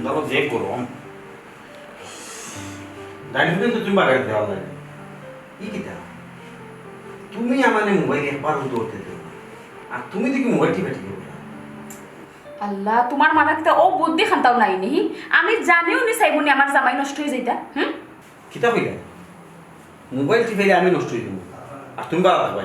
ধরো যে গরম ডাইনিং তো তুমি বাগাই দেওয়া যায় ই কিতা তুমি আমানে মোবাইল একবার ধরতে দেও আর তুমি দেখি মোবাইল টিপে টিপে আল্লাহ তোমার মাথাতে ও বুদ্ধি খান্তাও নাই নি আমি জানিও নি চাইবনি আমার জামাই নষ্ট হয়ে যাইতা কিতা হইলা মোবাইল টিপে আমি নষ্ট হয়ে দেবো আর তুমি বাড়া থাকবা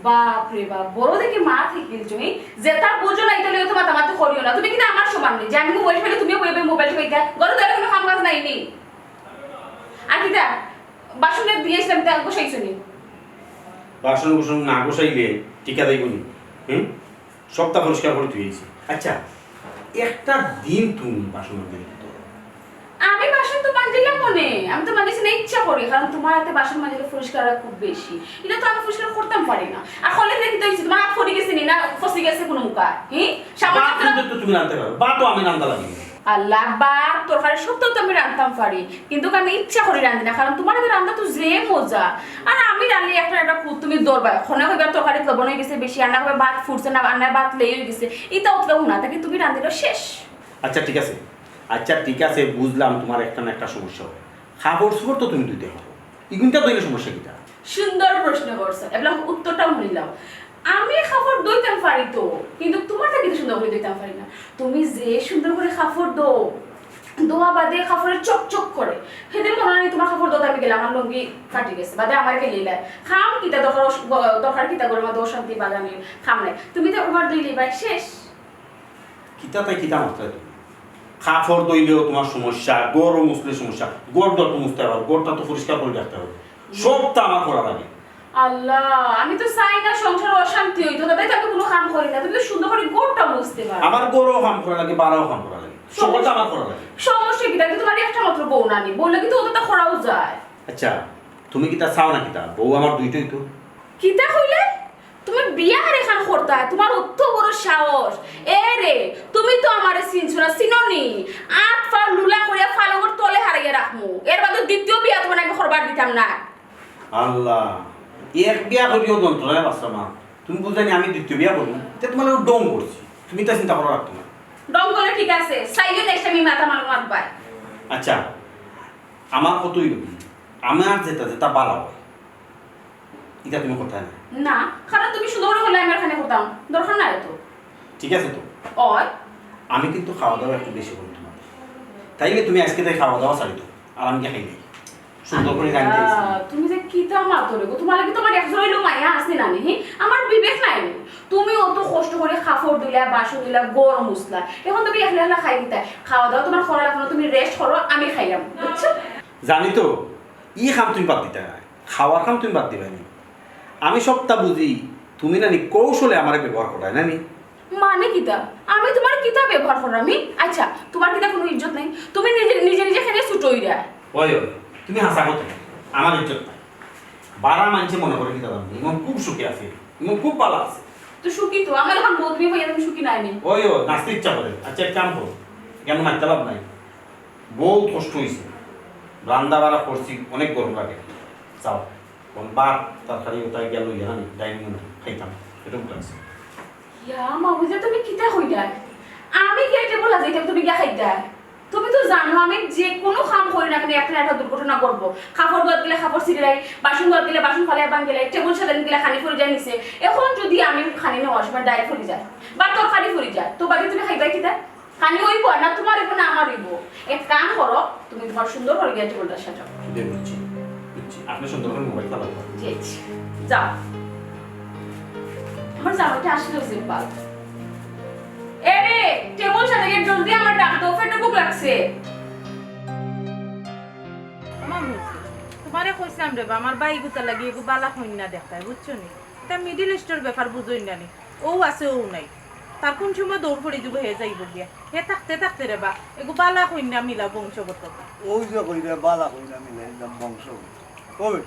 বাপ রে বাপ বড় দেখি মা থেকে তুমি যেটা বুঝো না এটা লিয়ে তোমার তামাতে করিও না তুমি কিন্তু আমার সমান নেই যে আমি মোবাইল ফেলে তুমিও বইবে মোবাইল টিপাইতা গরো ধরে কোনো কাম কাজ নাই নি আর কিতা বাসনে দিয়েছিলাম তা বসাইছো নি বাসন কুসন না গোসাইলে টিকা দেব নি সপ্তাহ পরিষ্কার করে দিয়েছি আচ্ছা একটা দিন তুমি বাসন মাজতে আমি বাসন তো মাজিলাম মনে আমি তো মাজিছি না ইচ্ছা করি কারণ তোমার হাতে বাসন মাজলে পরিষ্কার খুব বেশি এটা তো আমি পরিষ্কার করতাম পারি না আর হলে দেখি তো তোমার হাত ফড়ি গেছে নি না ফসি গেছে কোনো মুখা সামান্য তো তুমি রাঁধতে পারো বা তো আমি রাঁধা লাগি আল্লাহ বা তরকারি সব তো আমি রাঁধতাম পারি কিন্তু আমি ইচ্ছা করি রাঁধি না কারণ তোমার হাতে রান্না তো যে মজা আর আমি রাঁধলে একটা তুমি দরবার খনে হইবা তরকারি লবণ হয়ে গেছে বেশি রান্না হবে ভাত ফুটছে না রান্নার ভাত লেগে গেছে এটা অতটাও না তাকে তুমি রাঁধিলে শেষ আচ্ছা ঠিক আছে বুঝলাম তোমার একটা না একটা সমস্যা হবে খাবার সুবর তো তুমি দিতে হবে ইগুনটা দইলে সমস্যা কিটা সুন্দর প্রশ্ন করছো এগুলা উত্তরটাও নিলাম আমি খাবার দইতাম পারি তো কিন্তু তোমার থেকে সুন্দর করে দইতাম পারি না তুমি যে সুন্দর করে খাবার দোয়া বাদে খাবারের চকচক করে সেদিন মনে হয় তোমার খাবার দোতে আমি গেলাম আমার লঙ্গি কাটি গেছে বাদে আমার গেলে খাম কিতা দরকার কিতা করে মা দোষ শান্তি বাগানে খাম নাই তুমি তো ওভার দইলে ভাই শেষ কিতা তাই কিতা মাত্রায় তুমি খাফর দইলেও তোমার সমস্যা গড়ও মুছলে সমস্যা গড়টা তো মুছতে হবে গড়টা তো পরিষ্কার করে রাখতে হবে সবটা আমার করা লাগে আল্লাহ আমি তো চাই না সংসার অশান্তি হইতো তবে তো আমি কোনো কাম করি না তুমি তো সুন্দর করে গোড়টা মুছতে পারো আমার গড়ও কাম করা লাগে বাড়াও কাম করা লাগে সবটা আমার করা লাগে সমস্যা কি তাকে তোমার একটা মাত্র বউ নানি বললে কিন্তু ওটা খরাও যায় আচ্ছা তুমি কিতা চাও না কিতা বউ আমার দুইটাই তো কিতা কইলে তুমি বিয়া রেখান করতা তোমার অত বড় সাহস এ রে তুমি তো আমারে চিনছুরা চিননি আট পা লুলা করিয়া ফালগর তলে হারিয়ে রাখমু এর বাদে দ্বিতীয় বিয়া তোমার আমি করবার দিতাম না আল্লাহ এক বিয়া করিও যন্ত্রণায় বাচ্চা মা তুমি বুঝানি আমি দ্বিতীয় বিয়া করবো এটা তোমার ডং করছি তুমি তা চিন্তা করা রাখতো না ডং করে ঠিক আছে সাইলে নেক্সট আমি মাথা মাত পাই আচ্ছা আমার কতই রবি আমার যেটা যেটা বালা হয় এটা তুমি কোথায় না না কারণ তুমি সুন্দর করে হলে আমি এখানে করতাম দরকার নাই তো ঠিক আছে তো ওই আমি কিন্তু খাওয়া দাওয়া একটু বেশি করি তোমার তাইলে তুমি আজকে তাই খাওয়া দাওয়া ছাড়ি তো আর আমি খাই নাই সুন্দর করে রাঁধতে তুমি যে কিতা মাতো রে তোমার লাগি তোমার একজন হইলো মায়া আছে না নি আমার বিবেক নাই তুমি অত কষ্ট করে খাফর দিলা বাসন দিলা গরম মুসলা এখন তুমি একলা একলা খাই দিতা খাওয়া দাওয়া তোমার করা লাগবে তুমি রেস্ট করো আমি খাইলাম বুঝছো জানি তো ই খাম তুমি বাদ দিতে খাওয়ার খাম তুমি বাদ দিবে নি আমি সবটা বুঝি তুমি নানি কৌশলে আমার ব্যবহার করায় নানি মানে কিতা আমি তোমার কিতা ব্যবহার করো আমি আচ্ছা তোমার কিতা কোনো ইজ্জত নাই তুমি নিজে নিজে নিজে খেলে ছুটোইরা ওই তুমি হাসা করতে আমার ইজ্জত নাই বারা মানছে মনে করে কিতা দাম ইমন খুব সুখী আছে ইমন খুব ভালো আছে তো সুখী তো আমার এখন বদলি হইয়া তুমি সুখী নাই নি ওই নাচতে ইচ্ছা করে আচ্ছা এক কাম করো কেন নাচতে লাভ নাই বহুত কষ্ট হয়েছে রান্না বাড়া করছি অনেক গরম লাগে চাও কোন বাপ তরকারি ওটাই গেল জানি ডাইনিং রুমে খাইতাম এটুকু লাগছে ইয়া মা বুঝে তুমি কিতা হইলা আমি কি এটা বলা যাইতাম তুমি গিয়া খাইতা তুমি তো জানো আমি যে কোনো কাম করি না কেন একটা দুর্ঘটনা করবো খাবার দোয়াত গেলে খাবার ছিঁড়ে যায় বাসন দোয়াত গেলে বাসন ফালাই বান গেলে টেবুল সাজান গেলে খানি ফুরি যায় নিচে এখন যদি আমি খানি নেওয়ার সময় ডাই ফুরি যায় বা তোর খানি ফুরি যায় তো বাকি তুমি খাইবা কিতা খানি ওইব না তোমার ইব না আমার ইব এক কাম করো তুমি তোমার সুন্দর করে গিয়ে টেবুলটা সাজাও বুঝছি আপনি সুন্দর করে মোবাইল চালাতে যাও আমার জামাটা আসলে সিম্পল এরে টেবল সাজাইয়ে জলদি আমার ডাক দাও পেটে ভুক লাগছে মামু তোমারে কইছিলাম রে আমার বাই গুতা লাগি এগু বালা হইন না দেখায় বুঝছো নি এটা মিডল ইস্টের ব্যাপার বুঝই না নি ও আছে ও নাই তার কোন সময় দৌড় পড়ে যাব হয়ে যাইব গিয়া হে থাকতে রে বা এগু বালা হইন না মিলা বংশগত ওই যে কইরা বালা কইরা মিলে একদম বংশ ওই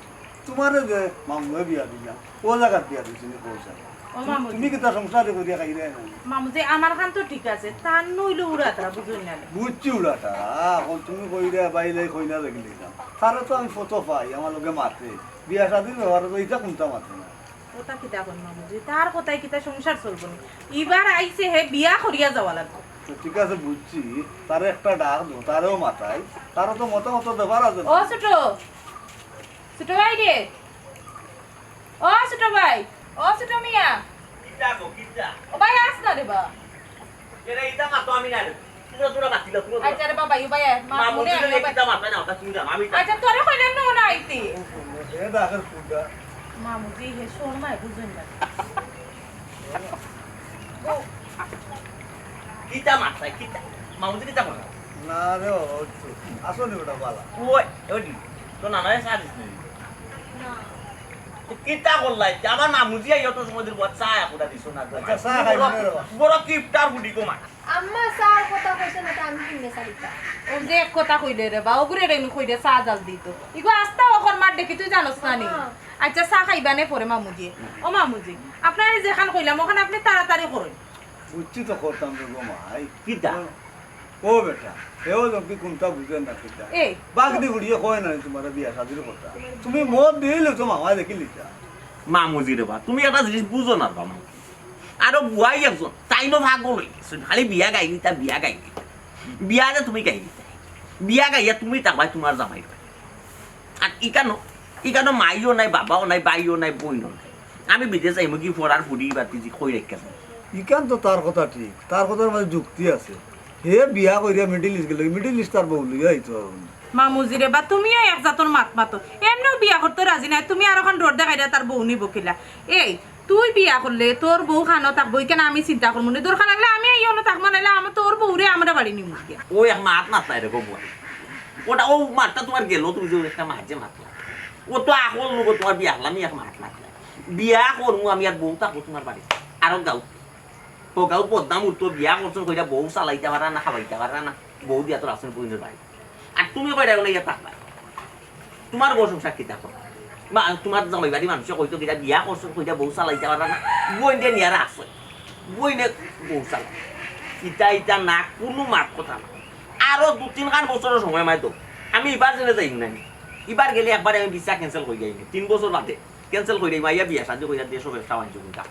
তোমারে যে মামু বিয়া দিলা ও জায়গা বিয়া দিছিনি পয়সা ও মামু তুমি কি তা সংসারে করিয়া খাইরে না মামু যে আমার খান তো ঠিক আছে তার নইলো উড়াতরা বুঝই না নি বুঝছি উড়াটা এখন তুমি কইরা বাইলে কইনা লাগিলে না তারে তো আমি ফটো পাই আমার লগে মাতে বিয়া শাদির ব্যবহার তো ইটা কোনটা মাতে না ওটা কিতা কোন মামু যে তার কথাই কিতা সংসার চলবো নি এবার আইছে হে বিয়া করিয়া যাওয়া লাগবে তো ঠিক আছে বুঝছি, তার একটা ডাক দো, তারেও মাথায়, তারও তো মতামত ব্যাপার আছে। ও ছোট ছোট ভাই রে, ও ছোট ভাই, ও ছোট মিয়া, কিটা গো কিটা ও ভাই আস না রে বা। এরা ইটা মাতো আমি না তুরা তুরা মাতিলা তুরা আচ্ছা রে বাবা, ইউ ভাই মা মা মনে মুজি আইলো ভাই। কিটা মাতো না ওটা তুমি জানো আমি আচ্ছা তোরে কইলেন না না আইতি। এ ডাকের ফুটা মা মুজি হে শোন মাই বুঝুন না। কিটা মাতাই কিটা মা মুজি কিটা মাতা না রে আসলে ওটা বালা। ওই ওডি তো না নয় সাদিস নি কিটা করলাই আমার মা মুজি আইও তো সমুদ্র বড় চা পুরা দিছো না আচ্ছা, চা খাইবো না রে বা। বড় কিপটার গুডি কো মা আম্মা স্যার কথা কইছে না তো আমি কিনে সারিতা ও যে এক কথা কইলে রে বা ওগুরে রে কইলে চা জাল দিত। ইগো আস্তা ওখন মার দেখি তুই জানোস না নি। আচ্ছা চা খাইবা নে পরে মামুজি। ও মামুজি আপনার যেখান কইলাম ওখানে আপনি তাড়াতাড়ি করুন। বুঝছি তো করতাম রে গো মাই। কিটা ও বেটা, এও লোক কোনটা বুঝেন না কিটা। এই বাগদি গুড়িয়ে কয় না তোমার বিয়া শাদির কথা। তুমি মত দিলে তো মামা দেখি লিটা। মা মুজি রে বা তুমি একটা জিনিস বুঝো না বাবা আরো বুয়াই একজন তাইনো ভাগ লই খালি বিয়া গাইলি তা বিয়া গাইলি বিয়াতে তুমি গাইলি বিয়া গাইয়া তুমি তাবাই তোমার জামাই আর ইকানো মাইও নাই বাবাও নাই বাইও নাই বইনো নাই আমি বিদেশ যাইমু কি ফরার ফুডি বাতি জি কই রেখে ইকান তো তার কথা ঠিক, তার কথার মাঝে যুক্তি আছে। হে বিয়া কইরা মিডিল ইস্ট গেল, মিডিল ইস্ট তার বউ লইয়া আইতো। মামুজি রে বা তুমিও এক জাতর মাত মাতো এমনিও বিয়া করতে রাজি নাই তুমি আর এখন রোড দেখাইরা তার বউ নিব কিলা। এই তুই বিয়া করলে তোর বউ খানো থাকবো কেন আমি চিন্তা করবো না দরকার লাগলে আমি ইয়নো থাকবো নাইলে আমার তোর বউরে আমরা বাড়ি নিব গিয়া। ও এক মাত মাতাই রে গো বুয়া ওটা ও মাতটা তোমার গেল তুমি যে একটা মাঝে মাতলা ও তো আকল লোক তোমার বিয়া হলাম এক মাত মাতলা বিয়া করমু আমি আর বউ থাকবো তোমার বাড়ি আরো গাও তো গাও পদ্মাম উত্তর বিয়া করছো কইরা বউ চালাইতে পারা না খাবাইতে পারা না বউ দিয়া তোর আসলে বইনের বাড়ি আর তুমি কয়টা গেলে ইয়া থাকবা তোমার বউ সংসার কিতা করো বা তোমার জামাই বাড়ি মানুষ কইতো কিটা বিয়া করছো কইরা বউ চালাইতে পারা না বই দিয়ে নিয়ে আসছে বই নে বউ চালাই ইটা না কোনো মাত কথা না আরো 2-3 বছরের সময় মাইতো আমি এবার জেনে যাই নাই এবার গেলে একবার আমি ভিসা ক্যান্সেল হয়ে যাই 3 বছর বাদে ক্যান্সেল করে যাই মাইয়া বিয়া শাদি কইরা দিয়ে সব ব্যবসা বাণিজ্য করতে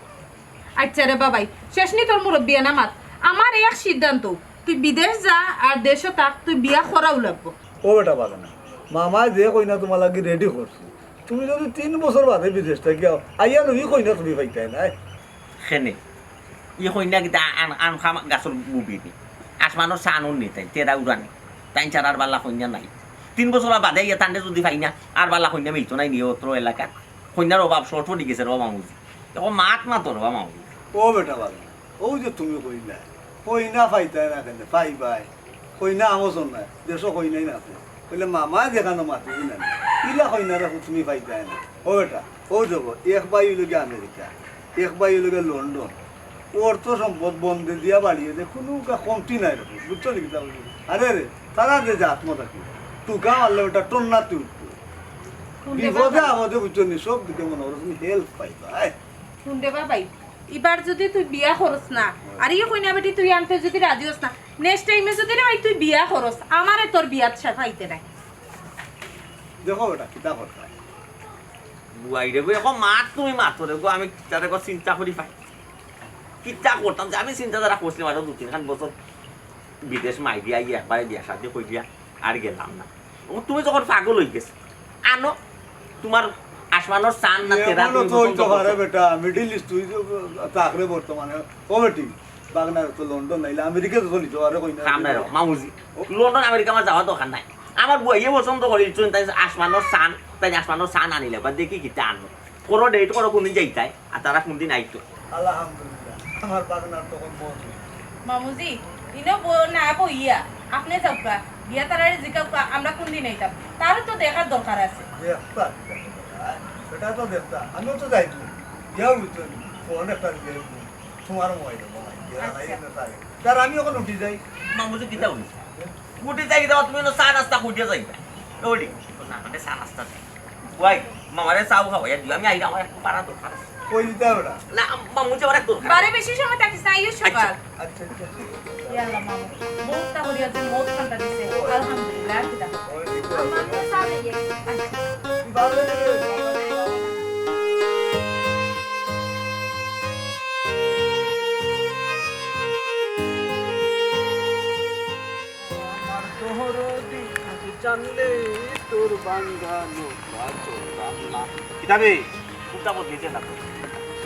আচ্ছা রে বাবাই শেষ নি তোর মুরব্বী না মাত আমার এক সিদ্ধান্ত তুই বিদেশ যা আর দেশে থাক তুই বিয়া করাও লাগবো। ও বেটা পারে না, মামা যে কইনা তোমার লাগি রেডি করছি। তুমি যদি 3 বছর বাদে বিদেশ থেকে আইয়া নই কইনা তুমি পাইতাই নাই। খেনে ই কইনা কিতা আন খাম গাছর বুবিনি আসমানোর সানুন নিতাই তেরা উড়ানি তাই চারার বাল্লা কইনা নাই 3 বছর বাদে ইয়া তান্ডে যদি পাই না আর বাল্লা কইনা মিলতো নাই নিয়ে অত্র এলাকা কইনার অভাব শর্ট পড়ে গেছে রে মামুজি এখন মাত মাতো রে মামুজি ও বেটা পারে না, ও যে তুমি কইলা কইনা পাইতাই না কেন পাই পাই কইনা আমজন নাই দেশও কইনাই না আছে কইলে মামা দেখানো মাতি না ইলা কইনা রাখো তুমি পাইতাই না। ও বেটা ও যাব এক বাই লগে আমেরিকা, এক বাই লগে লন্ডন, অর্থ সম্পদ বন্ধে দিয়া বাড়িয়ে দে কোনো কমতি নাই রাখো বুঝছো নাকি? আরে রে তারা যে যে আত্মতাকি টুকা মারলে ওটা টন্না তুই বিপদে আমাদের বুঝছো নি সব দিকে মনে করো তুমি হেল্প পাইবা। শুনতে বাবাই এবার যদি তুই বিয়া করস না আর ইয়ে কইনা বেটি তুই আনতে যদি রাজি হস না নেক্সট টাইমে যদি রে ভাই তুই বিয়া করস আমারে তোর বিয়াত সাফাইতে নাই। দেখো বেটা কিতা কথা বুয়াই রে গো এখন মাত তুমি মাতো রে গো আমি তারে গো চিন্তা করি পাই কিতা করতাম যে আমি চিন্তা যারা করছিলাম আরো 2-3 বছর বিদেশ মাই দিয়া গিয়ে একবারে বিয়া শাদি কই দিয়া আর গেলাম না ও তুমি যখন পাগল হয়ে গেছে আনো তোমার আসমানোর চান না তেরা এখনো তো হইতে পারে বেটা মিডল ইস্ট তুই তাকরে বর্তমানে ও বেটি বাগনার তো লন্ডন নাইলে আমেরিকা তো চলিত আরে কইনা কাম নাই মামুজি লন্ডন আমেরিকা আমার যাওয়া দরকার নাই আমার বইয়ে পছন্দ করি তাই আসমানোর চান তাই আসমানোর চান আনিলে বা দেখি কিতা আনবো কোনো ডেট করো কোনদিন যাইতাই আর তারা কোনদিন আইতো আলহামদুলিল্লাহ আমার বাগনার তখন বহুত মামুজি ইনো না বইয়া আপনি যাওকা বিয়া তারারে জিকাউকা আমরা কোন দিন আইতাম তার তো দেখার দরকার আছে। দেখতা বেটা তো দেখতা আমিও তো যাইতো যাও বুঝছো ফোন একটা দিয়ে তোমার মোবাইল তার আমি ওখানে উঠি যাই মামুজি কিতা হইছে উঠে যাই দাও তুমি চা নাস্তা খুঁজে যাইবা ওডি না মানে চা নাস্তা ওই মামারে চাও খাওয়াই দিও আমি আইরা আমার একটু পারা দরকার কই দিতে বেটা না মামুজি আমার একটু বারে বেশি সময় থাকিস না ইয়ে সকাল আচ্ছা আচ্ছা ইয়াল্লা মামু বহুত তাহরিয়া যে মত ঠান্ডা দিছে আলহামদুলিল্লাহ কিতা ওই ঠিক আমার তো সামনে গিয়ে আছে জানলে তোর বাঙ্গানো কিতাবে কোনটা বদলিছে না তো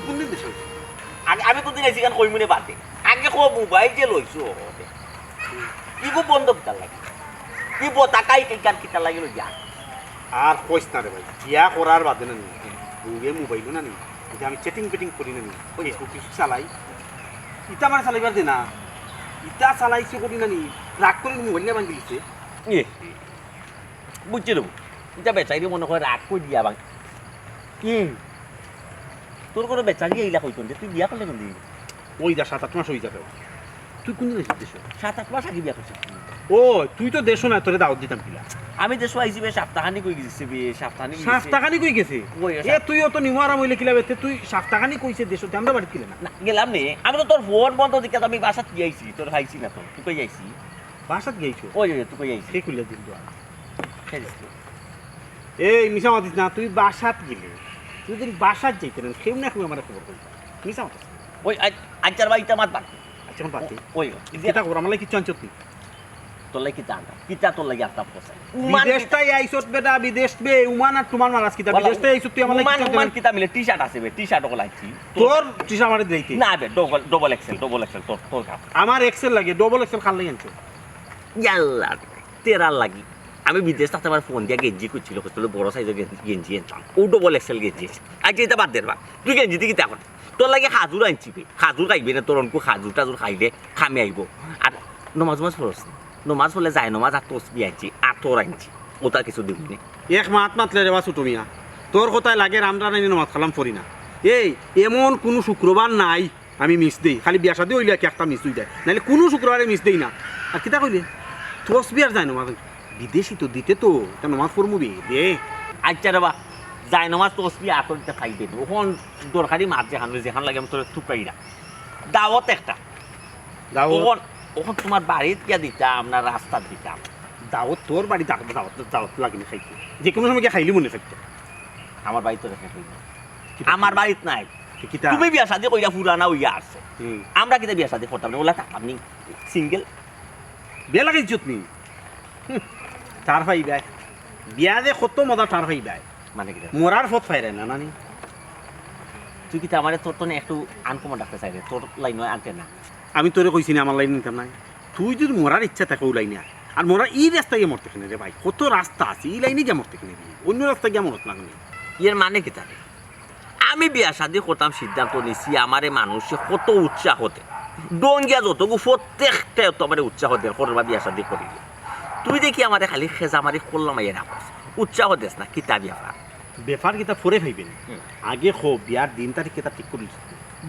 কোনদিন দেশ আমি কোনদিন আইছি কেন কই মনে বাদে আগে কো মোবাইল যে লইছো ইগো বন্ধ কিতার লাগে কি টাকাই কিকার কিতার লাগে লইয়া আর কইস না রে ভাই বিয়া করার বাদে না নি বুগে মোবাইল না নি এটা আমি চেটিং পেটিং করি না নি ফেসবুক কিছু চালাই ইটা মানে চালাইবার দে না ইটা চালাইছে করি না নি রাগ করে মোবাইল নিয়ে ভাঙি দিছে বুঝছি দেবো এটা বেচারি মনে করে রাগ করে দিয়া বাং কি তোর কোনো বেচারি এইলা কইতো তুই বিয়া করলে কোন দিন ওই যা 7-8 মাস হয়ে যাবে তুই কোন দিন এসেছিস 7-8 মাস আগে বিয়া করছিস ও তুই তো দেশো না তোরে দাওয়াত দিতাম কিলা আমি দেশো আইছি বে সপ্তাহানি কই গেছি বে সপ্তাহানি টাকানি কই গেছে কই এ তুইও তো নিমারা মইলে কিলা বেতে তুই টাকানি কইছে দেশো আমরা বাড়ি কিলে না না গেলাম নে আমি তো তোর ফোন বন্ধ দিকে আমি বাসাত কি আইছি তোর খাইছি না তো তুই কই আইছি বাসাত গেইছো ওই তুই কই আইছি সে কইলে দিন তো খেলিস তো এই মিছা মাতিস না তুই বাসাত গেলে তুই দিন বাসাত যাইতে না কেউ না কেউ আমার খবর কই মিছা মাতিস ওই আচার বাইটা মাত পার আচ্ছা কোন পাতি ওই এটা কর আমার কি চাঞ্চত তুই তোর লাগি জানা কিতা তোর লাগি আফতাব করছে বিদেশটাই আইছত বেটা বিদেশ বে উমান আর তোমার মারাস কিতা বিদেশটাই আইছত তুই আমার মান কি মান কিতা মিলে টি-শার্ট আছে বে টি-শার্ট ওগুলা আইছি তোর টিশা মারে দেইতে না বে ডবল এক্সেল তোর তোর কাপ আমার এক্সেল লাগে ডবল এক্সেল খাল লাগে আনছো ইয়াল্লা তেরার লাগি আমি বিদেশ থাকতে আমার ফোন দিয়ে গেঞ্জি করছিল তোর বড় সাইজের গেঞ্জি আনতাম ও ডবল এক্সেল গেঞ্জি আজ এটা বাদ দেবা তুই গেঞ্জি দিকে এখন তোর লাগে খাজুর আনছি বে খাজুর খাইবে না তোর অনকু খাজুর টাজুর খাইলে খামে আইব আর নমাজ পড়ছ নমাজ পড়লে যায় নমাজ আর তসবি আনছি আর তোর আনছি ওটা কিছু দিবনি এক মাত মাতলে রে বাসু তুমি তোর কথায় লাগে রামরানি নমাজ খালাম পড়ি না এই এমন কোনো শুক্রবার নাই আমি মিস দেই খালি বিয়া শাদি হইলে একটা মিস হই যায় নাহলে কোনো শুক্রবারে মিস দেই না আর কিতা কইলে তসবি আর যায় নমাজ বিদেশি তো দিতে তো এটা নমাজ পড়মু বে দে আচ্ছা রে বা যায় নমাজ তসবি আর তোর খাইবে ওখান দরকারি মাছ যেখান লাগে আমি তোর থুকাই না দাওয়াত একটা দাওয়াত ওখান তোমার বাড়িতে গিয়া দিতাম না রাস্তার দিতাম দাওয়াত তোর বাড়ি দাওয়াত লাগে না খাইতে যে কোনো সময় গিয়ে খাইলি মনে থাকতো আমার বাড়িতে রেখে আমার বাড়িতে নাই কিতা তুমি বিয়া শাদি কইরা পুরানা হইয়া আসছে হুম। আমরা কিতা বিয়া শাদি করতাম না ওলা আপনি সিঙ্গেল বিয়া লাগে ইজ্জত নি তার ভাই বাই বিয়া যে কত মজা তার ভাই বাই মানে কিতা মরার ফত ফাইরে না নানি তুই কিতা আমার তোর তো একটু আনকমন রাখতে চাই রে তোর লাইন আনতে না আমি তোরে কইছি না আমার লাইন নিতাম নাই তুই যদি মরার ইচ্ছা থাকে ওই লাইনে আর মরা এই রাস্তায় গিয়ে মরতে কিনে রে ভাই কত রাস্তা আছে এই লাইনে গিয়ে মরতে কিনে অন্য রাস্তায় গিয়ে মরত না এর মানে কিতা রে আমি বিয়া শাদি করতাম সিদ্ধান্ত নিছি আমারে মানুষে কত উৎসাহ হতে ডঙ্গিয়া যতগু প্রত্যেকটা তোমার উৎসাহ দেয় করবা বিয়া শাদি করি তুই দেখি আমারে খালি খেজা মারি করলাম এর উৎসাহ দেস না কিতা বিয়া বেফার কিতা ফরে খাইবেন আগে খো বিয়ার দিন তারিখ কেতা ঠিক করিস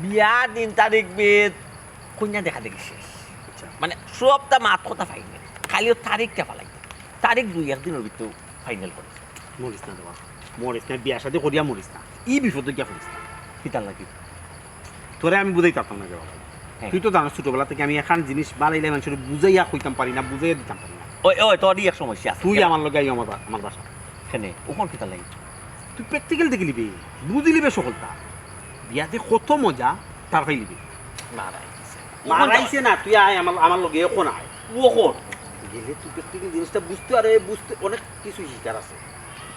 বিয়া দিন তারিখ বেদ কন্যা দেখা দেখি শেষ মানে সবটা মাত কথা ফাইনাল খালি তারিখটা ফালাই তারিখ 2-1 দিনের ভিতর ফাইনাল করে মরিস না দেওয়া মরিস না বিয়ার সাথে করিয়া মরিস না ই বিপদে গিয়া ফুরিস না কিতার লাগি তোরে আমি বুঝাই পারতাম না দেওয়া তুই তো জানো ছোটবেলা থেকে আমি এখন জিনিস বাড়াইলে মানুষের বুঝাইয়া কইতাম পারি না বুঝাইয়া দিতাম পারি না ওই তোরই এক সমস্যা আছে তুই আমার লগে আই আমার বাসা এখানে ওখান কিতার লাগি তুই প্র্যাকটিক্যাল দেখে লিবি বুঝি লিবে সকলটা বিয়াতে কত মজা তার খাই লিবি মারাইছে না তুই আয় আমার লগে এখন আয় ওখন গেলে তুই প্র্যাকটিক্যাল জিনিসটা বুঝতে আরে বুঝতে অনেক কিছু শিকার আছে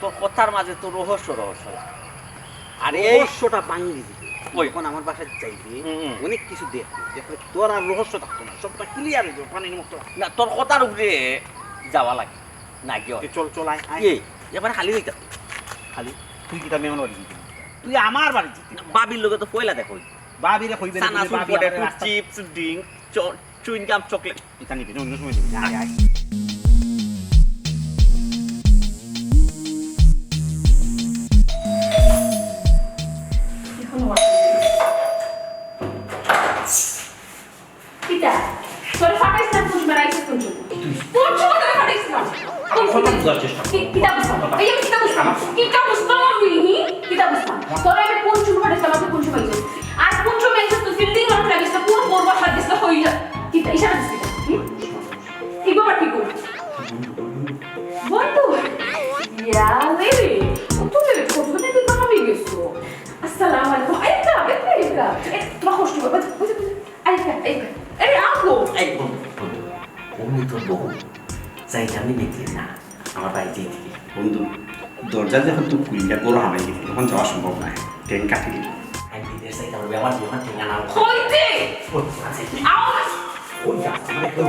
তোর কথার মাঝে তোর রহস্য আর এই রহস্যটা ভাঙি দিবি ওই। এখন আমার বাসায় যাইবি হুম। অনেক কিছু দেখবি দেখলে তোর আর রহস্য থাকতো না সবটা ক্লিয়ার হয়ে যাবে পানির মতো না তোর কথার উপরে যাওয়া লাগে না কি হয় চল চল আয় আয়। এবার খালি দিতে খালি তুই কিতা মেমন বাড়ি দিবি তুই আমার বাড়ি দিবি বাবির লোকে তো পয়লা দেখো বাবিরে কইবে না সানা বাবি potato chips drink chewing gum chocolate এটা নিবি না অন্য সময় নিবি আয় আয় কিতা তোর ফাটাইছ না পুষ মারাইছিস কোন চুপ কোন চুপ তোর ফাটাইছ না কথা বুঝার চেষ্টা কর। কিতা বুঝতাম এই আমি কিতা বুঝতাম আমি কিতা বুঝতাম তোর আমি কোন চুপ ফাটাইছ আমাকে কোন চুপ পাইছিস আর কোন চুপ পাইছিস তুই ফিল্ডিং করতে লাগিস না পুরো বরবাদ হাত দিস না হইলা কিতা ইশারা দিস কি বাবা ঠিক কর বন্ধু ইয়া রে তুমি কত দিন কথা হয়ে গেছো আসসালামু আলাইকুম আইকা আইকা তোমার কষ্ট বাবা আইকা আরে আমগো এই বন্ধু অমনি তোর বহু চাইতে আমি দেখলি না আমার বাইরে থেকে বন্ধু দরজা যখন তুই খুললে বড় হামাই গেলি তখন যাওয়া সম্ভব নয় ট্রেন কাটি দিল আমি বিদেশ যাইতে পারবো আমার বিমান ঠেঙ্গা না কইতে আও ওই যা আমার কেউ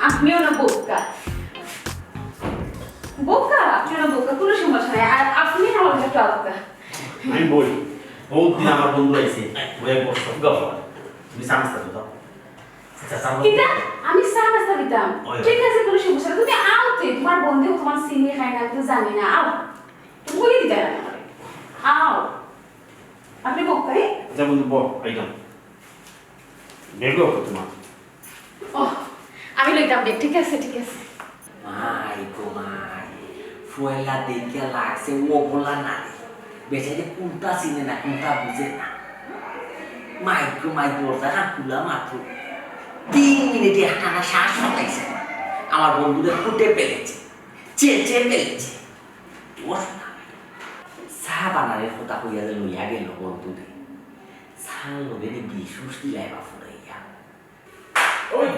আপনিও না বোকা বোকা আপনিও না বোকা কোনো সমস্যা নাই আর আপনি আমার একটা আলাদা আমি বলি বহুত দিন আমার বন্ধু আইছে বইয়ে বসতো গপ তুমি সামস্তা তো দাও কিটা আমি চা নাস্তা দিতাম ওই। ঠিক আছে কোনো সমস্যা নাই তুমি আও তে তোমার বন্ধু তোমার চিনি খায় না আমি তো জানি না আও তুমি বলে দিতে না আমারে আও আপনি বোকাই আচ্ছা বন্ধু বল আইলাম দেখলো তো তোমার ও আমি লইতাম দেখ ঠিক আছে মাই গো মাই ফুয়েলা দেখে লাগছে ও বলা না বেচারে কোনটা চিনে না কোনটা বুঝে না মাই দরজা না খোলা মাত্র 3 মিনিটে টানা শ্বাস পাইছে আমার বন্ধুদের ফুটে পেলেছে চেঁচে পেলেছে চা বানারে কথা কইয়া যে লইয়া গেল বন্ধুদের চা লগে বিশুষ দিলাই বা ফুরাইয়া ওই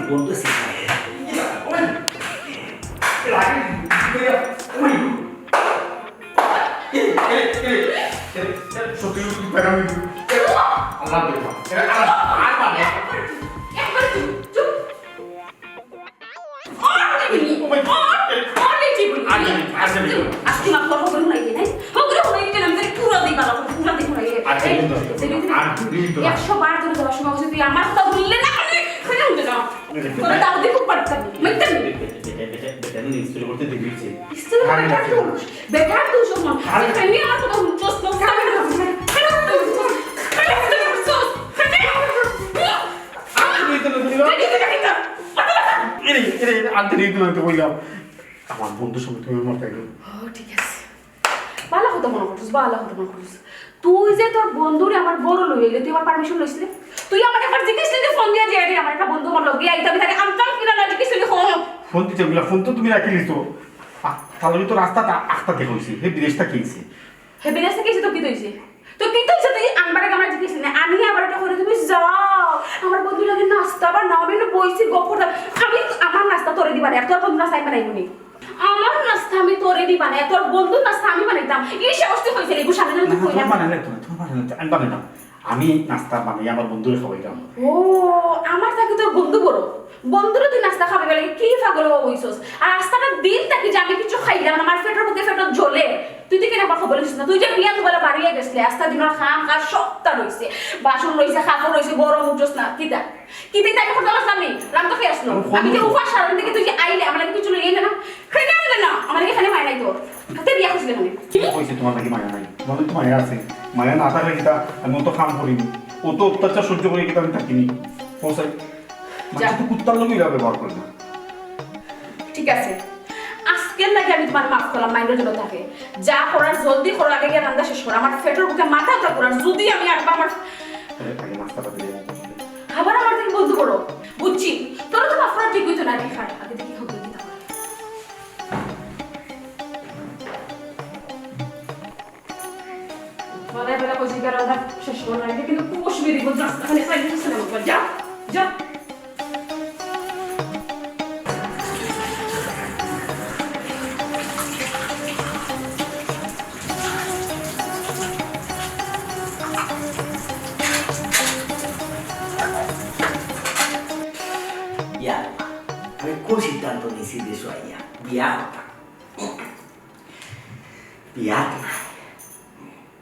বন্ধু শিখায় সত্যি সত্যি প্যারামি আল্লাহ দেখো আর মানে একবার চুপ চুপ অনেক আজকে না কথা বলুন নাই নাই ওগুলো হই কেন আমি পুরো দিই বালা পুরো দিই হই 100 বার ধরে দেওয়ার সময় তুই আমার কথা বললে না খালি উঠে যাও তোরা দাও দেখো পারতাম মিথ্যা বেটা ইনস্টল করতে দিয়েছে ইস্তুল বেকার তুই শোন খালি আমার কথা চোস তো খাবে না আমার বন্ধুর সঙ্গে তুমি মরতে গেল ঠিক আছে ভালো কথা মনে করছিস তুই যে তোর বন্ধুরে আমার বড় লইলে তুই আমার পারমিশন লইছিলি তুই আমার একবার জিজ্ঞেস করলি ফোন দিয়ে যে আমার একটা বন্ধু আমার লগে আইতা আমি তাকে আমতাম কিনা না জিজ্ঞেস করলি ফোন দিতে গেলা ফোন তো তুমি রাখি লিছো তাহলে তো রাস্তাটা আস্তা দেখইছি হে বিদেশটা কিনছে হে বিদেশ থেকে এসে তো কি হইছে তো কি হইছে তুই আনবারে আমার জিজ্ঞেস না আমি আবার একটা করে তুমি যাও আমার বন্ধু লাগে নাস্তা আবার না আমি বইছি গপটা আমি আমার নাস্তা তোরে দিবা না তোর বন্ধু নাস্তা বানাইবনি আমার নাস্তা আমি তোরে দিবা না তোর বন্ধু নাস্তা আমি বানাইতাম এই সাহসটি হইছে রে গুছানে না তুই কইলা আমি বানাইলাম আমি নাস্তা বানাই আমার বন্ধুরে খাওয়াইলাম ও আমার থেকে তোর বন্ধু বড় বন্ধুরে তুই নাস্তা খাবে বলে কি পাগল হইছস আর রাস্তাটা দিন তাকি যে আমি কিছু খাইলাম না আমার পেটের বুকে পেট জ্বলে তুই দেখে আমার খবর লিস না তুই যে বিয়া দুবেলা বাড়িয়ে গেছলে আস্তা দিনের খাম কাজ সবটা রইছে বাসন রইছে কাপড় রইছে গরম উঠছস না কিটা কিতে তাই কথা বলছ আমি রাম তো খেয়ে আসলো আমি যে উপাস সারাদিন থেকে তুই যে আইলে আমার লাগে কিছু লইয়ে না খেয়ে আনলে না আমার এখানে মায় নাই তোর হাতে বিয়া করছিস মানে কইছে তোমার নাকি মায়া নাই তোমার তো মায়া আছে মায়া না থাকলে কিটা আমি তো কাম করিনি ও তো অত্যাচার সহ্য করে কিটা আমি থাকিনি পৌঁছাই যা। তো কুত্তার লোকই ব্যবহার করে না ঠিক আছে আজকের লাগে আমি তোমার মাফ করলাম মাইন্ডের জন্য থাকে যা করার জলদি করার আগে গিয়ে রান্না শেষ করো আমার পেটের বুকে মাথা উঠা করার যদি আমি আর আমার আগে নাস্তাটা দিয়ে আবার আমার থেকে বন্ধু করো বুঝছি তোর তো মাফ করা ঠিক হইতো না রে খাট আগে দেখি হবে কি তাহলে বলে বেলা কোজি করা রান্না শেষ করো না কিন্তু খুব অসুবিধা বলতে রাস্তা খালি সাইড দিচ্ছে না যা যা ইয়া আমি কোন সিদ্ধান্ত নিয়েছি দেশ আইয়া বিয়া হতা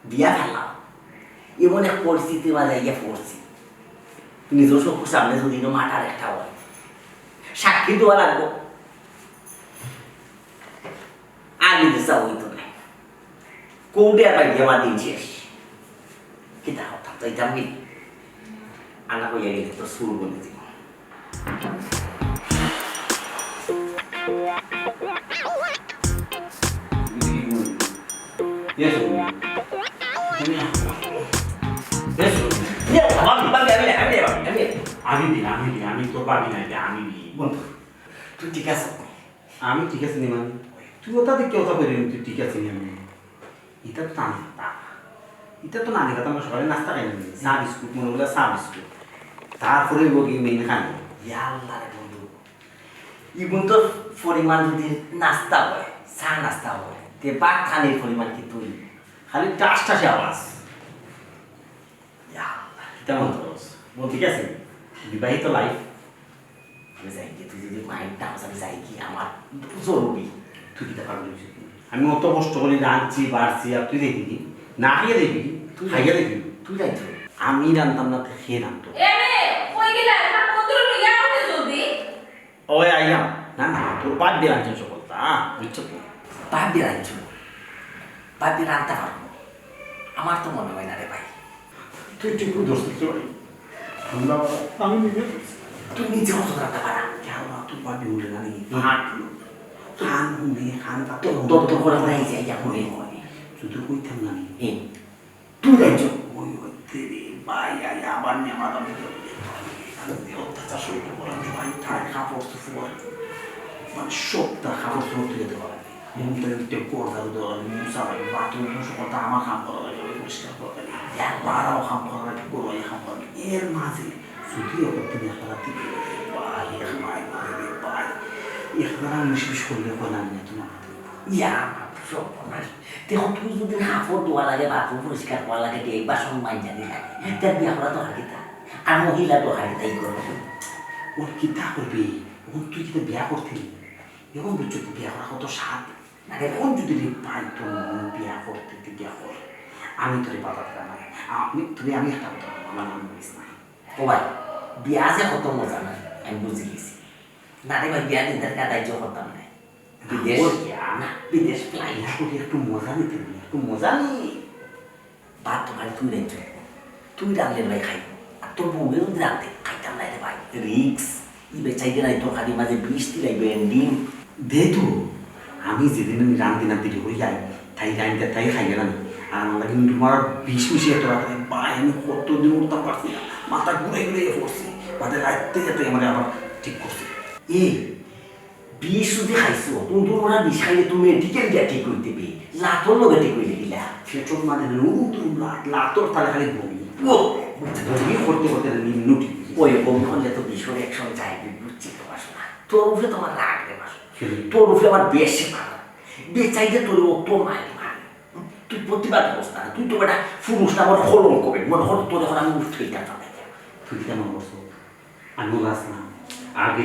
বিয়া ফেলাম এমন এক পরিস্থিতির মাঝে ইয়া পড়ছি নিজস্ব চোখের সামনে যদি মাটার একটা হয় সাক্ষী দেওয়া লাগবো আর নিজে চা হইতো না কোর্টে আর বাইরে আমার দিন শেষ কিতা হতাম তো এটা আমি আনা কইয়া গেলে তো সুর বলে দিব Yes. আমি তোর পাবি না আমি তুই ঠিক আছে আমি ঠিক আছে নি মানে তুই ওটা দেখে ওটা বলি তুই ঠিক আছে নি আমি এটা তো টান এটা তো নানি কথা আমরা সকালে নাস্তা খাই না চা বিস্কুট মনে হলে চা বিস্কুট তারপরে বলি মেইন খানি আল্লাহ রে বন্ধু ইবুন তোর পরিমাণ যদি নাস্তা হয় চা নাস্তা হয় তে বাঘ খানির পরিমাণ কি তুই খালি টাস টাসে আওয়াজ ইয়া আল্লাহ, তেমন ঠিক আছে বিবাহিত লাইফ আমি যাই কি তুই যদি মাইন্ডটা আমি যাই কি আমার জরুরি তুই কিটা পাগল হয়েছিস আমি অত কষ্ট করে রাঁধছি বাড়ছি আর তুই দেখবি কি? না খেয়ে দেখবি কি? তুই খাইয়ে দেখবি তুই যাইছ আমি রান্তাম না খেয়ে রান্তো এ রে কই গেলা কাম বন্ধুর লইয়া আতে জলদি ওই আইয়াম না না তোর বাদ দিয়ে রাঁধছেন সকল তা বুঝছো তো বাদ দিয়ে রাখছ বাদ দিয়ে রাখতে পারবো আমার তো মনে হয় না রে ভাই তুই ঠিক করে দোষ দিতে পারি আমি নিজে তুই নিজে অত রাখতে পারা কেন না তুই বাদ দিয়ে উঠে না নাকি হাট খান হুনে খান তো দত্ত করে নাই যাই এখন শুধু কইতাম না এই তুই যাইছ ওই হইতে রে ভাই আই আবার নেওয়া দামি অত্যাচার সইতে বলাম ভাই তার কাপড় চোপড় মানে সবটা কাপড় চোপড় তুলে দেওয়া লাগে মন্ত্রে পর্দাও দেওয়া লাগে মুসা লাগে বাথরুম সকলটা আমার কাম করা লাগে পরিষ্কার করা লাগে বারাও কাম করা লাগে গরুয়াই কাম করা লাগে এর মাঝে যদিও তিনি একটা দিকে ভাই এক মাই মারে রে ভাই একবার মিশমিশ করলে বলা নিয়ে তোমার ইয়া সব দেখো তুই যদি কাপড় ধোয়া লাগে বাথরুম পরিষ্কার করা লাগে দেখ বাসন মাইজানি লাগে তার বিয়া করা তো হারিতা আর মহিলা তো হারিতাই করো ওর কিতা করবি ওর তুই যদি বিয়া করতি এখন বুঝছো তো বিয়া করা কত স্বাদ না এখন যদি রে পাই তো বিয়া করতে তুই বিয়া কর আমি তোরে বাধা দিলাম না আমি একটা কথা বলবো আমার নাম বলিস না ও ভাই বিয়া যে কত মজা না আমি বুঝে গেছি না রে ভাই বিয়া দিন তার দায়িত্ব করতাম না বিদেশ না বিদেশ ফ্লাইট একটু মজা নিতে একটু মজা নেই ভাত তো ভাই তুই রাখছ তুই রাখলে ভাই খাই আর তোর বউয়ের যদি রাখতে খাইতাম না রে ভাই রিক্স ই বেচাইতে নাই তোর খালি মাঝে বৃষ্টি লাগবে ডিম দে তো আমি যেদিন আমি রান্ধি না দিদি হয়ে যাই তাই রান্ধতে তাই খাই গেলাম আর আমার কিন্তু তোমার বিষ মিশিয়ে এত রাখতে ভাই আমি কতদিন উঠতাম পারছি না মাথা ঘুরে ঘুরে পড়ছি মাথায় রাখতে যেতে আমার আবার ঠিক করছে এ বিষ যদি খাইছো তুমি ওরা বিষ খাইলে তুমি মেডিকেল গিয়া ঠিক করতে পেয়ে লাতর লগে ঠিক করে দিলা সেচর মানে নুরুম লাতর তালে খালি বমি ও বমি করতে করতে নিম্নুটি ওই বমি হলে তো বিষয় একসঙ্গে যাইবে বুঝছি তো বাসনা তোর উপরে তোমার রাগ রে বাসনা খেলি তোর উপরে আমার বেশি ভালো বেচাইতে তোর অত মাইল ভালো তুই প্রতিবাদ করছ না তুই তো বেটা পুরুষ না আমার হলন করবে মনে হল তোর যখন আমি উঠতে গেলাম তুই কেন বসো আমি গাছ না আগে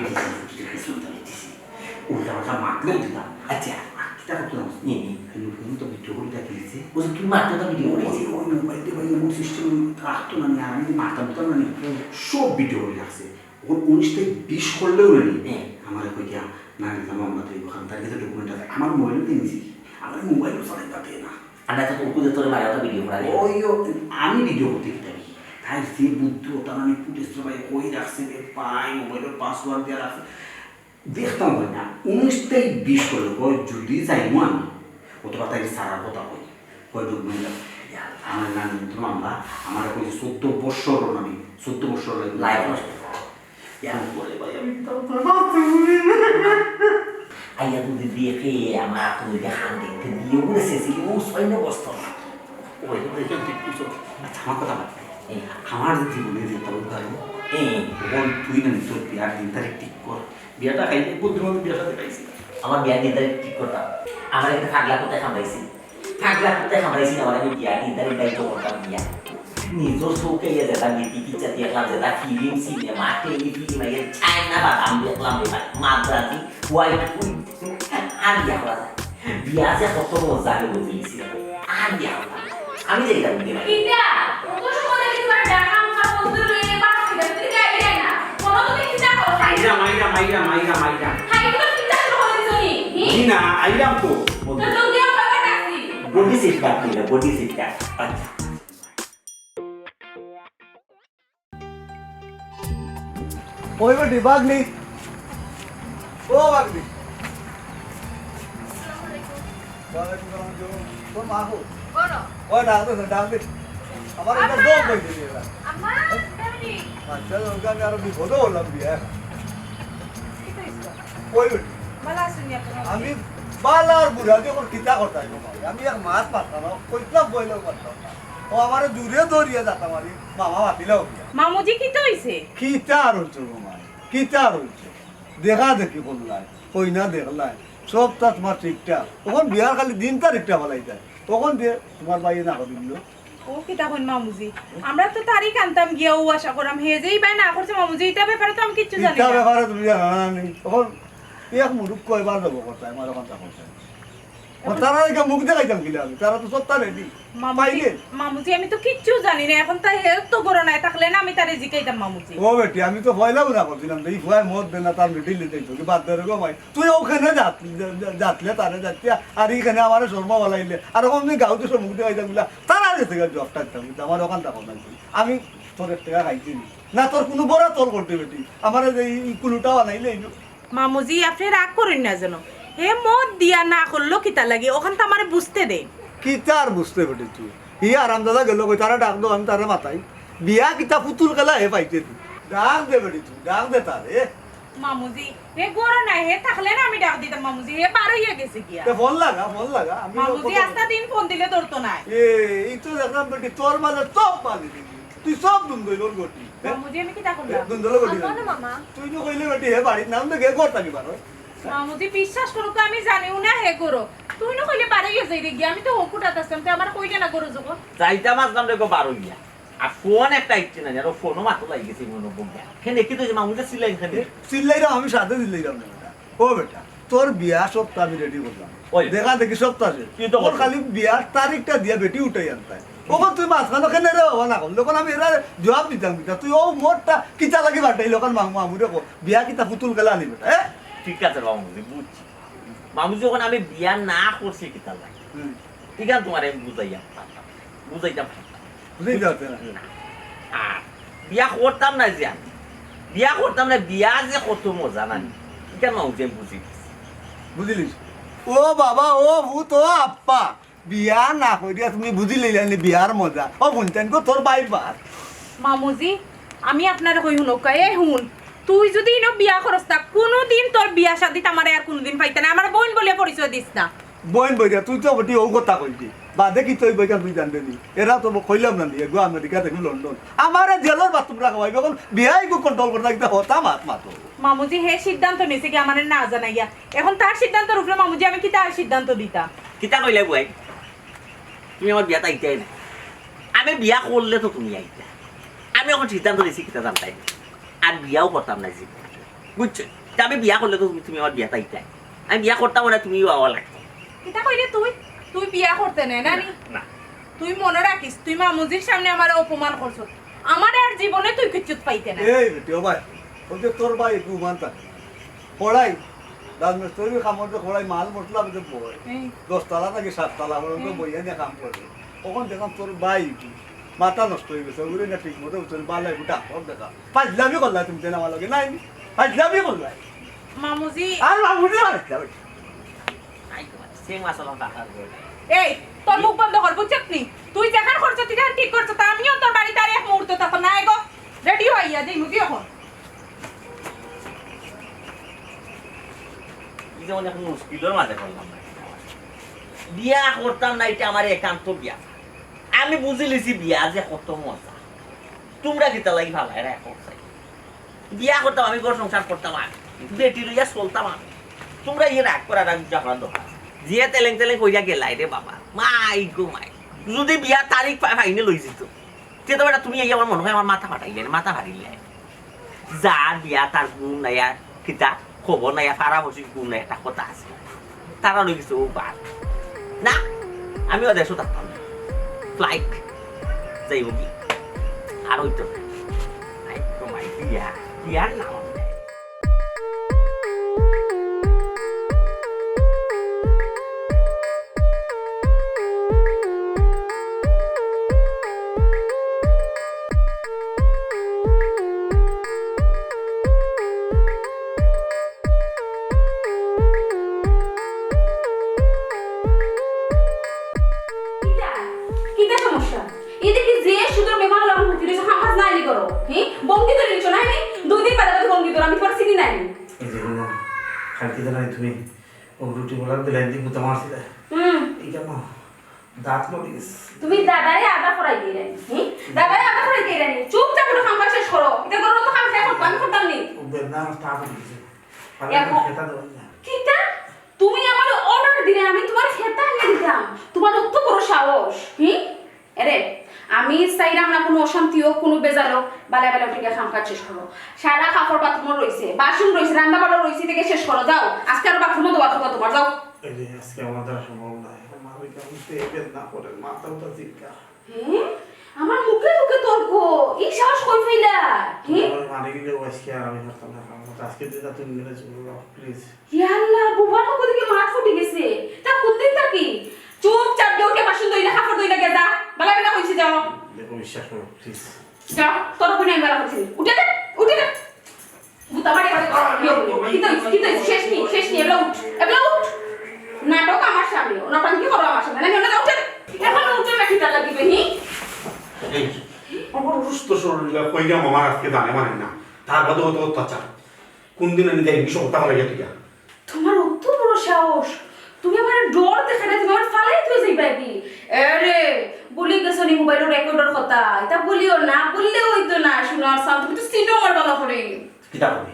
উল্টা পাল্টা মাতলেও দিতাম আচ্ছা কিতা করতাম ফোন তো ভিডিও করে দেখিয়েছে বলছি তুই মারতে তো ভিডিও করেছি ওই মোবাইল দিয়ে ভাই এমন সিস্টেম রাখতো না আর আমি মারতাম দিতাম না সব ভিডিও করে রাখছে ওর 19 থেকে 20 করলেও না আমার কই গিয়া না দিতাম আমরা তো ওখান থেকে ডকুমেন্ট আছে আমার মোবাইল দিয়ে নিয়েছি আমার মোবাইলও চালাই পাঠিয়ে না আমরা তো তোর তোর মারা তো ভিডিও করা ওই আমি ভিডিও করতে গেছি তাই সে বুদ্ধি ওটা আমি পুলিশ সবাই কই রাখছে রে পাই মোবাইলের পাসওয়ার্ড দিয়ে রাখছে দেখতাম কই না 19 থেকে 20 করলে কই যদি যাইমু আমি অথবা তাই সারা কথা কই কই ডকুমেন্ট আমার নাম কিন্তু আমরা আমার কই 14 বছর আমি 14 বছর লাইফ বলে ভাই আমি তাও আইয়া দুধ দিয়ে খেয়ে আমার তুমি দেখান দেখতে দিয়ে বলে শেষে ও সৈন্য বস্ত ওই দেখেন ঠিক কিছু আচ্ছা আমার কথা বল আমার জীবনে যে তবে ধরো বল তুই না তোর বিয়ার দিন তারিখ ঠিক কর বিয়াটা খাইতে বুদ্ধিমতো বিয়াটা দেখাইছি আমার বিয়া দিন তারিখ ঠিক করতাম আমার একটা ফাগলা কোথায় খামাইছি আমার আমি বিয়া দিন তারিখ দায়িত্ব করতাম বিয়া নিজের চৌকে যেতাম পিকচার দেখলাম যেটা ফিল্ম সিনেমা টেলিফিল্ম চায়না বাদাম দেখলাম মাদ্রাজি হোয়াইট কুইন আর বিয়া করা যায় বিয়া যে কত মজা হবে বুঝেছি আর বিয়া করা আমি যেটা বুঝতে পারি কিটা ও সময় দেখি তোমার ডাকা আমার বন্ধুর লইয়া বাস খেলে তুই গাই যাই না কোন তুমি কিটা করো মাইরা হাই তো কিটা করে দিছনি জি না আইলাম তো তো জলদি আমার ডাকছি বডি সিট কাট নিলে বডি সিট কাট আচ্ছা ওই বেটি বাগনি ও বাগনি তোর মা কো বলো ওই ডাক দে আমার এটা দো কই দিলি এরা আম্মা ফ্যামিলি আচ্ছা ওকে আমি আর বিপদ হলাম বিয়া ওই বেটি ভালো আছেন আপনারা আমি বালার বুড়া যখন কিতা করতাম আমি এক মাছ পারতাম না কইতাম বইলেও পারতাম না ও আমার দূরে দৌড়িয়ে যাতা মারি মামা মাতিলেও মামুজি কি তো হইছে কিতা আর হচ্ছে মামা কিতা আর হচ্ছে দেখা দেখি বললাই কইনা দেখলাই সব তা তোমার ঠিকঠাক তখন বিয়ার খালি দিন তারিখটা বলাই যায় তখন দিয়ে তোমার বাইরে না দিল ও কি তখন মামুজি আমরা তো তারিখ আনতাম গিয়া ও আশা করাম হে যেই বাই না করছে মামুজি এটা ব্যাপারে তো আমি কিচ্ছু জানি কিতা না ব্যাপারে তুমি জানা না তখন এক মুরুখ কয়বার দেবো কথা আমার ওখান করছে তারা একা মুখ দেখাইতাম কিনা আমি তারা তো সব তার রেডি মামুজি মামুজি আমি তো কিচ্ছু জানি না এখন তাই হেল্প তো বড় নাই থাকলে না আমি তারে জিকাইতাম মামুজি ও বেটি আমি তো ভয়লাম না করছিলাম এই ভয় মত দেন না তার মিটিং লিতে তো বাদ ধরে গো ভাই তুই ওখানে যাতলে তারে যাচ্ছি আর এইখানে আমার শর্মা বলাইলে আর ওখান থেকে গাঁও তো সব মুখ দেখাইতাম কিনা তারা যেতে গেল জব থাকতাম কিন্তু আমার ওখান থাকো না আমি তোর টাকা খাইছি না তোর কোনো বড় তোর করতে বেটি আমার এই কুলুটাও আনাইলে মামুজি আপনি রাগ করেন না যেন হে মদ দিয়া না করলো কিতা লাগে ওখান তো আমারে বুঝতে দেন কি তার বুঝতে পেটে তুই হি আরাম দাদা গেল কই তারা ডাক দো আমি তারে মাথাই বিয়া কিতা পুতুল গেলা হে পাইতে তুই ডাক দে বেটি তুই ডাক দে তারে মামুজি হে গরো না হে থাকলে না আমি ডাক দিতাম মামুজি হে পার হইয়া গেছে কিয়া তে ফোন লাগা আমি মামুজি আস্তা দিন ফোন দিলে ধরতো না এই তো দেখলাম বেটি তোর মানে সব মানে তুই সব দুন গইল গটি মামুজি আমি কিতা করলাম দুন দল গটি বলো মামা তুই তো কইলে বেটি হে বাড়ি নাম দে গে করতা কি পারো মামুজি বিশ্বাস করো তো আমি জানিও না হে গরো তুই না কইলে পারে গেছে রে গিয়া আমি তো হকুটাত আসতাম তুই আমার কইলে না গরো জগো যাইতাম আসলাম দেখো 12 গিয়া আর ফোন একটা ইচ্ছে না আর ফোনও মাত্র লাগি গেছে মনে বগা কেন কি তো যে মামুকে সিলাই খানে চিল্লাইরা আমি সাথে দিলাইরাম না বেটা ও বেটা তোর বিয়া সপ্তাহ আমি রেডি করলাম ওই। দেখা দেখি সপ্তাহে কি তো তোর করছো? খালি বিয়ার তারিখটা দিয়া বেটি উঠাই আনতাই ওখান তুই মাঝখানে কেন রে হওয়া না করল লোকন আমি এরা জবাব দিতাম কিতা তুই ও মোটটা কিতা লাগি বাটাই লোকন মামুরে কো বিয়া কিতা পুতুল গেলা আনি বেটা ঠিক আছে মামুজি বুঝছি মামুজি যখন আমি বিয়া না করছি কিতা লাগে ঠিক আছে তোমার আমি বুঝাইতাম বুঝলি যাতে না আর বিয়া করতাম না যে আমি বিয়া করতাম না বিয়া যে কত মজা না এটা মামুজি আমি বুঝি গেছি। বুঝলিস ও বাবা ও ভূত ও আপ্পা বিয়া না করিয়া তুমি বুঝি লইলানি বিয়ার মজা ও বুনতেন গো তোর বাইবার মামুজি আমি আপনার কই হুন এ হুন তুই যদি ইনো বিয়া করস তা কোনোদিন তোর বিয়া শাদি আমার আর কোনোদিন পাইতে না আমার বোন বলে পরিচয় দিস না বইন বইরা তুই তো বটি ও কথা কইছি বাদে কি তুই বইকা তুই জানবি নি এরা তো কইলাম না নিয়ে গো আমেরিকা থেকে লন্ডন আমারে জেলর বাথরুম রাখা হইবে কোন বিয়াই গো কন্ট্রোল করতে একটা হতা মাত মাতো মামুজি হে সিদ্ধান্ত নিছে কি আমার না জানাইয়া এখন তার সিদ্ধান্তের উপরে মামুজি আমি কি তার সিদ্ধান্ত দিতা কিতা কইলে বুয়াই তুমি আমার বিয়াটা আইতাই না আমি বিয়া করলে তো তুমি আইতা আমি এখন সিদ্ধান্ত নিছি কিতা জানতাই না আর বিয়াও করতাম না জি বুঝছো তা আমি বিয়া করলে তো তুমি আমার বিয়াটা আইতাই আমি বিয়া করতাম না তুমি বাবা লাগতো কিতা কইলে তুই বিয়া করতে নে নানি না তুই মনে রাখিস তুই মামুজির সামনে আমার অপমান করছ আমার আর জীবনে তুই কিচ্ছুত পাইতে না এই বেটি ও ভাই ও যে তোর ভাই একটু মানতা পড়াই রাজমিস্ত্রি কামড় যে পড়াই মাল মশলা বেঁধে পড়ে 10 তলা নাকি 7 তলা পর্যন্ত বইয়া নিয়ে কাম করে তখন দেখলাম তোর ভাই মাথা নষ্ট হয়ে গেছে ওগুলো না ঠিক মতো তোর বালাই গুটা সব দেখা ফাজলামি করলা তুমি তেনা আমার লগে নাই ফাজলামি করলা মামুজি আর মামুনি আই তোমার সেই মাসালাম টাকা এই তোর মুখ বন্ধ কর বুঝছিস নি তুই যেখান করছ তুই ঠিক করছ তা আমিও তোর বাড়িতে আর এক মুহূর্ত তখন না গো রেডি হইয়া যাই মুভি এখন এই যেমন এখন মুশকিলের মাঝে করলাম না বিয়া করতাম না এটা আমার একান্ত বিয়া আমি বুঝে লিছি বিয়া যে কত মজা তোমরা কিতা লাগি ভালো এরা করছে বিয়া করতাম আমি ঘর সংসার করতাম আর বেটি লইয়া চলতাম আমি তোমরা ইয়ে রাগ করা রাগ জাফরান দোকান জিয়া তেলেং তেলেং কইয়া গেলাই রে বাবা মাই গো মাই যদি বিয়া তারিখ ফাইনে লই যেত তেতো বেটা তুমি এই আমার মনে হয় আমার মাথা ফাটাইলে মাথা ফাটিলে যার বিয়া তার গুণ নাই আর কিতা খবর নাই ফারা বসি গুণ নাই একটা কথা আছে তারা লই গেছে ও বার না আমিও দেশও থাকতাম না ফ্লাইট যাইব কি আর হইতো বিয়ার নাম কিতা সমস্যা এদিকে যে সুন্দর মেহমান লাভ হতে দিছো হামাজ নাইলি করো হ্যাঁ বঙ্গি ধরে নিছো নাই দুই দিন বাদে বঙ্গি ধরে আমি তোমার চিনি নাই এই যে না খাইতে জানাই তুমি ও রুটি বলার দিলাই দিব তোমার সাথে এই কেন দাঁত লড়ে গেছে। তুমি দাদারে আদা ফরাই দিয়ে রানি দাদারে আদা ফরাই দিয়ে রানি চুপচাপ করে খামকা শেষ করো এটা করো তো খাম শেষ করো আমি করতাম নি ও বেদনা আমার তা বলেছে। এখন- খেতা দেবেন না। কিটা তুমি আমার অর্ডার দিলে আমি তোমার খেতা এনে দিতাম তোমার অত বড় সাহস আরে আমি চাইলাম না কোনো অশান্তি হোক কোনো বেজাল হোক বালা বালা থেকে খাম কাজ শেষ করো সারা কাপড় বাথরুম রয়েছে বাসন রয়েছে রান্না বাড়া রয়েছে থেকে শেষ করো যাও আজকে আর বাথরুমে দেওয়া থাকো তোমার যাও এই যে আজকে আমার দ্বারা সম্ভব নয়। আমার কেমন বেদনা করে মাথাটা চিৎকা। আমার মুখে মুখে তর্ক এই সাহস কই ফেলা আমার মানে গেলে আজকে আর আমি পারতাম না। আজকে দিদা তুমি মিলে চলে যাও প্লিজ। ইয়াল্লা বুবার মুখ দিকে মাঠ ফুটে গেছে তা কোন দিন থাকি চুপচাপ দেউকে বাসন দইলা কাপড় দইলা গেদা বালা বালা কইছি যাও দেখো বিশ্বাস করো প্লিজ। যাও তোর কোনে আমি বালা কইছি উঠে দে বুতা মারি বাড়ি কি তো শেষ নি এবলা উঠ নাটক আমার সামনে নাটক কি করো আমার সামনে না না উঠে এখন উঠে না খিদা লাগিবে এই আমার সুস্থ শরীর কই গেম আমার আজকে জানে মানে না। তার বাদে কত অত্যাচার। কোন দিন আমি যাই বিষয় কথা বলে গেছি। তোমার অত বড় সাহস তুমি আমার ডর দেখে না তুমি আমার ফালাই তুই যাইবা কি আরে বলি গেছো নি মোবাইলের রেকর্ডার কথা এটা বলিও না বললেও হইতো না শোনার সাউন্ড তুমি তো সিনো আমার ভালো করে কিতাব হবে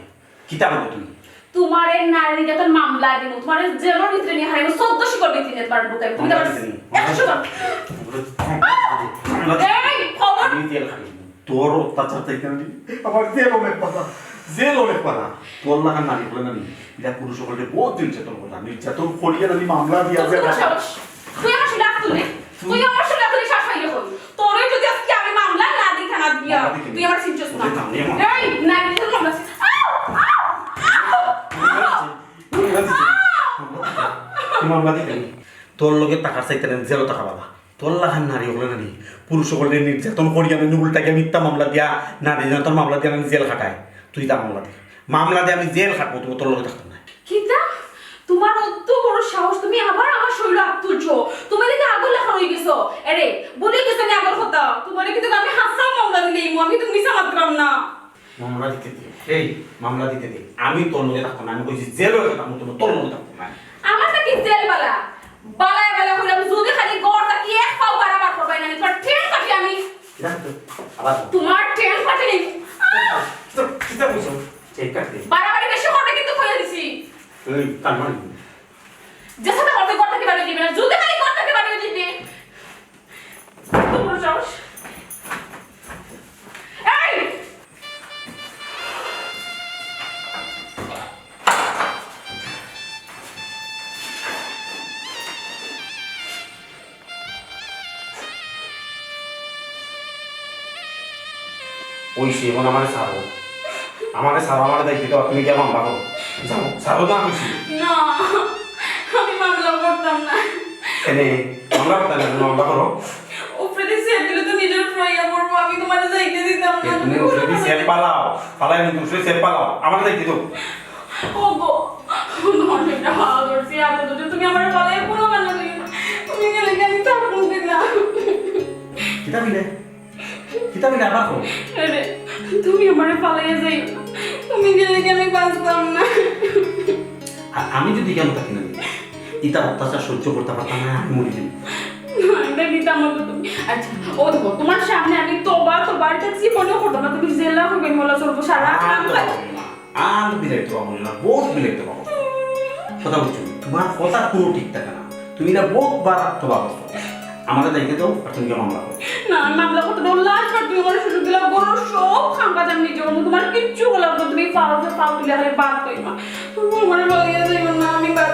কিতাব হবে তুমি। তোমার এই নারী নির্যাতন মামলা দিন তোমার জেলের ভিতরে নিয়ে হারাইবো 1400 করবে তিনে পার বুকাই তুমি আবার 100 কর এই খবর আমি জেল খাই তোর অত্যাচার চাইতে আমি আমার জেল অনেক পাতা জেল অনেক পাতা তোর লাগা নারী বলে নারী এটা পুরুষ সকলকে বহুত নির্যাতন করলাম নির্যাতন করিয়ে আমি মামলা দিয়ে তুই আমার সাথে তুই আমার সাথে তুই শাসাই রে তোরে যদি আজকে আমি মামলা না দিই থানা দিয়া তুই আমার সিনচস না এই নারী নির্যাতন মামলা মামলা দিতে তোর লগে টাকার চাইতে জেল টাকা পাবা তোর লাগান নারী হলে নারী পুরুষ সকলের নির্যাতন করি আমি উল্টাকে মিথ্যা মামলা দিয়া নারী নির্যাতন মামলা দিয়ে আমি জেল খাটাই তুই তা মামলা দিয়ে আমি জেল খাটবো তুমি তোর লগে থাকতাম না। কিতা তোমার অত বড় সাহস তুমি আবার আমার শরীরে হাত তুলছো তুমি দেখে আগল লেখা হয়ে গেছো আরে বলে গেছো না আগল কথা তোমার কিন্তু আমি হাসা মামলা দিলেই আমি তো মিছা মাত্রাম না মামলা দিতে দে এই মামলা দিতে দে আমি তোর লগে থাকতাম না আমি কইছি জেল হয়ে থাকতাম তুমি তোর লগে থাকতাম না। আমার নাকি জেল বালা বালায় বালা হইলে আমি যদি খালি গড়টা কি এক পাও বাড়াবার করবাই না তোমার ট্রেন কাটি আমি আবার তোমার ট্রেন কাটি নেই কিতাব বুঝো চেক কাটতে বাড়াবাড়ি বেশি করতে কিন্তু কইয়া দিছি এই কালমান যে সাথে করতে গড়টাকে বাড়িয়ে দিবে না যদি খালি গড়টাকে বাড়িয়ে দিবে তোমার সাহস এই ওই সে এখন আমার সারো আমার দায়িত্ব দাও তুমি কি মামলা করো যাও সারো না খুশি না আমি মামলা করতাম না এনে মামলা করতে না মামলা করো উপরে সেট দিলে তো নিজের প্রয়োগ করবো আমি তোমার যাইতে দিতাম না তুমি ওষুধ সেট পালাই আমি ওষুধ সেট পালাও আমার দায়িত্ব দাও ওগো তোমার একটা ভালো করছি এত যদি তুমি আমার পালাই পুরো বানালি তুমি গেলে কি আমি থাকবো না কিতাবি না আবার করো আরে তুমি আমার পালাই যাই তুমি গেলে কি আমি বাঁচতাম না আমি যদি কেন থাকি না ইতা অত্যাচার সহ্য করতে পারতাম না আমি মরে যাই এটা দিতাম আমাকে তুমি আচ্ছা ও দেখো তোমার সামনে আমি তোবার ট্যাক্সি মনে করতো না তুমি জেলা হবে মোলা চলবো সারা আর বিলাইতে পাবো না বহুত বিলাইতে পাবো কথা বলছো তোমার কথা কোনো ঠিক থাকে না তুমি না বহুতবার তো বাবা আমাদের দেখে দাও আর তুমি মামলা করো না মামলা করতে দাও লাস্ট বার তুমি আমার সুযোগ দিলা বড় সব খাম্পা জানি নিজে তোমার কিচ্ছু বলা তো তুমি পাও দিলে বাদ কইমা তুমি আমার বলে যাইও না আমি বাদ